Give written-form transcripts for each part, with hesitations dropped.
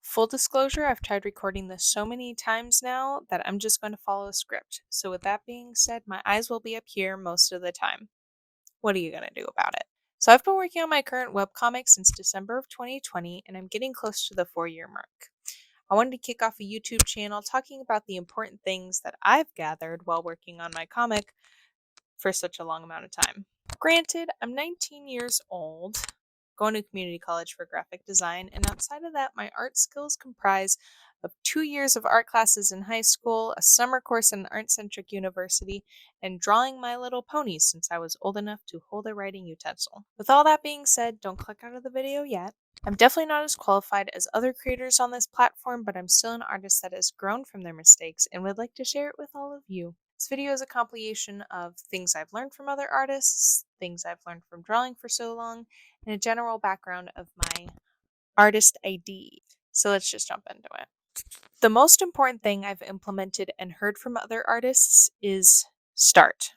Full disclosure, I've tried recording this so many times now that I'm just going to follow a script. So, with that being said, my eyes will be up here most of the time. What are you going to do about it? So, I've been working on my current webcomic since December of 2020, and I'm getting close to the 4-year mark. I wanted to kick off a YouTube channel talking about the important things that I've gathered while working on my comic for such a long amount of time. Granted, I'm 19 years old, going to community college for graphic design, and outside of that, my art skills comprise of 2 years of art classes in high school, a summer course in an art-centric university, and drawing My Little Ponies since I was old enough to hold a writing utensil. With all that being said, don't click out of the video yet. I'm definitely not as qualified as other creators on this platform, but I'm still an artist that has grown from their mistakes and would like to share it with all of you. This video is a compilation of things I've learned from other artists, things I've learned from drawing for so long, and a general background of my artist ID. So let's just jump into it. The most important thing I've implemented and heard from other artists is start.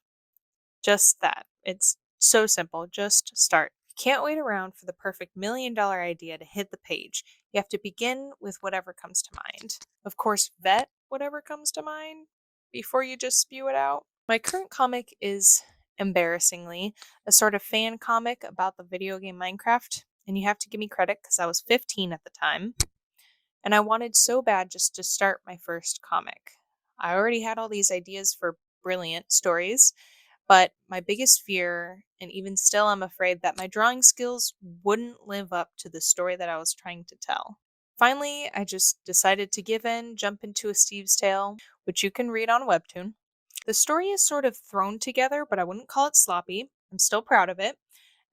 Just that. It's so simple. Just start. You can't wait around for the perfect $1,000,000 idea to hit the page. You have to begin with whatever comes to mind. Of course, vet whatever comes to mind before you just spew it out. My current comic is, embarrassingly, a sort of fan comic about the video game Minecraft, and you have to give me credit because I was 15 at the time, and I wanted so bad just to start my first comic. I already had all these ideas for brilliant stories, but my biggest fear, and even still I'm afraid, that my drawing skills wouldn't live up to the story that I was trying to tell. Finally, I just decided to give in, jump into A Steve's Tale, which you can read on Webtoon. The story is sort of thrown together, but I wouldn't call it sloppy. I'm still proud of it,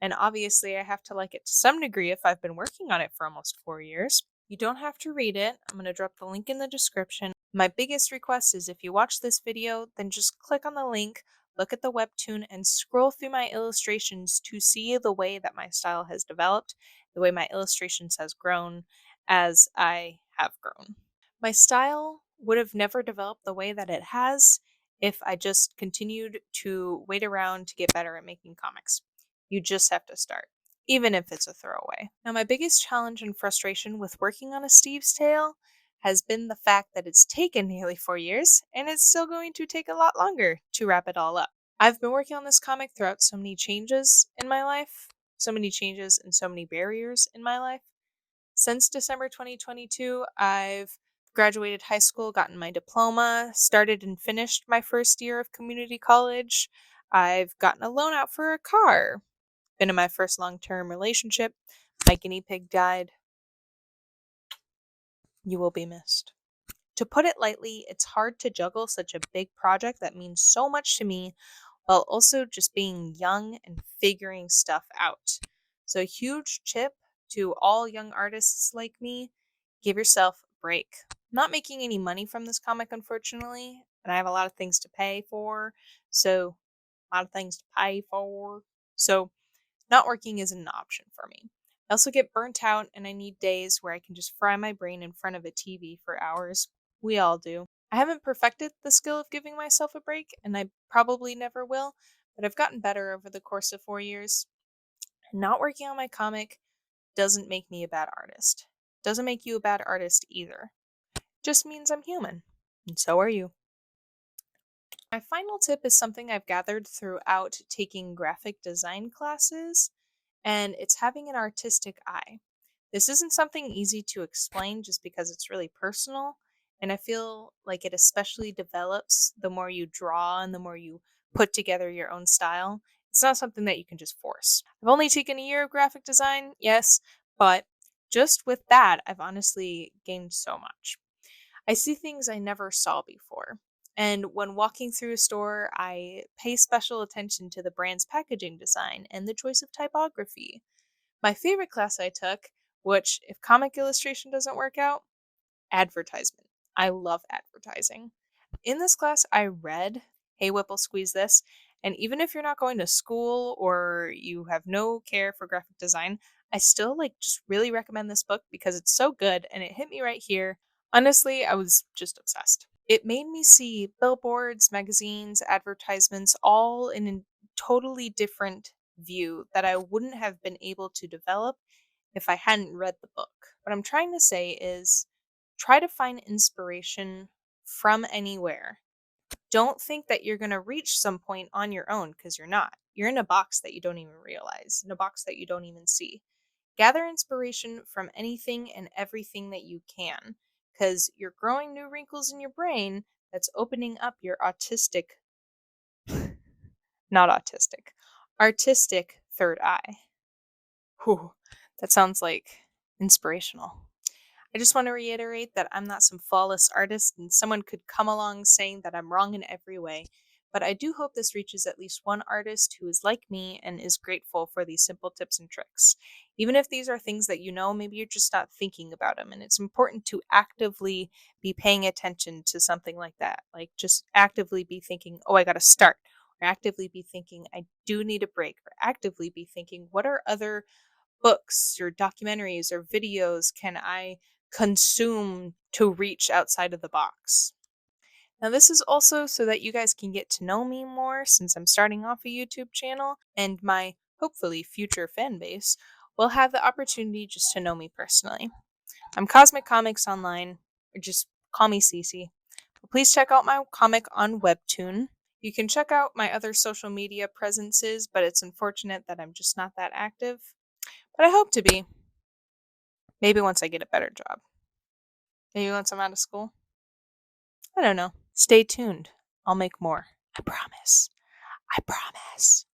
and obviously I have to like it to some degree if I've been working on it for almost 4 years. You don't have to read it. I'm going to drop the link in the description. My biggest request is if you watch this video, then just click on the link, look at the webtoon, and scroll through my illustrations to see the way that my style has developed, the way my illustrations has grown as I have grown. My style would have never developed the way that it has if I just continued to wait around to get better at making comics. You just have to start, even if it's a throwaway. Now, my biggest challenge and frustration with working on A Steve's Tale has been the fact that it's taken nearly 4 years, and it's still going to take a lot longer to wrap it all up. I've been working on this comic throughout so many changes in my life, so many changes and so many barriers in my life. Since December 2022, I've graduated high school, gotten my diploma, started and finished my first year of community college. I've gotten a loan out for a car, been in my first long-term relationship. My guinea pig died. You will be missed. To put it lightly, it's hard to juggle such a big project that means so much to me while also just being young and figuring stuff out. So, a huge tip to all young artists like me: give yourself a break. I'm not making any money from this comic, unfortunately, and I have a lot of things to pay for. So, a lot of things to pay for. So, not working isn't an option for me. I also get burnt out, and I need days where I can just fry my brain in front of a TV for hours. We all do. I haven't perfected the skill of giving myself a break, and I probably never will, but I've gotten better over the course of 4 years. And not working on my comic doesn't make me a bad artist. Doesn't make you a bad artist either. Just means I'm human, and so are you. My final tip is something I've gathered throughout taking graphic design classes, and it's having an artistic eye. This isn't something easy to explain just because it's really personal, and I feel like it especially develops the more you draw and the more you put together your own style. It's not something that you can just force. I've only taken a year of graphic design, yes, but just with that, I've honestly gained so much. I see things I never saw before. And when walking through a store, I pay special attention to the brand's packaging design and the choice of typography. My favorite class I took, which, if comic illustration doesn't work out, advertisement. I love advertising. In this class, I read Hey Whipple Squeeze This, and even if you're not going to school or you have no care for graphic design, I still just really recommend this book because it's so good and it hit me right here. Honestly, I was just obsessed. It made me see billboards, magazines, advertisements, all in a totally different view that I wouldn't have been able to develop if I hadn't read the book. What I'm trying to say is try to find inspiration from anywhere. Don't think that you're going to reach some point on your own because you're not. You're in a box that you don't even realize, in a box that you don't even see. Gather inspiration from anything and everything that you can because you're growing new wrinkles in your brain that's opening up your not autistic, artistic third eye. Whew, that sounds like inspirational. I just want to reiterate that I'm not some flawless artist, and someone could come along saying that I'm wrong in every way. But I do hope this reaches at least one artist who is like me and is grateful for these simple tips and tricks. Even if these are things that you know, maybe you're just not thinking about them. And it's important to actively be paying attention to something like that. Like just actively be thinking, oh, I got to start. Or actively be thinking, I do need a break. Or actively be thinking, what are other books or documentaries or videos can I consume to reach outside of the box? Now, this is also so that you guys can get to know me more since I'm starting off a YouTube channel, and my hopefully future fan base will have the opportunity just to know me personally. I'm Cosmic Comics Online, or just call me Cece. Please check out my comic on Webtoon. You can check out my other social media presences, but it's unfortunate that I'm just not that active. But I hope to be. Maybe once I get a better job. Maybe once I'm out of school. I don't know. Stay tuned. I'll make more. I promise. I promise.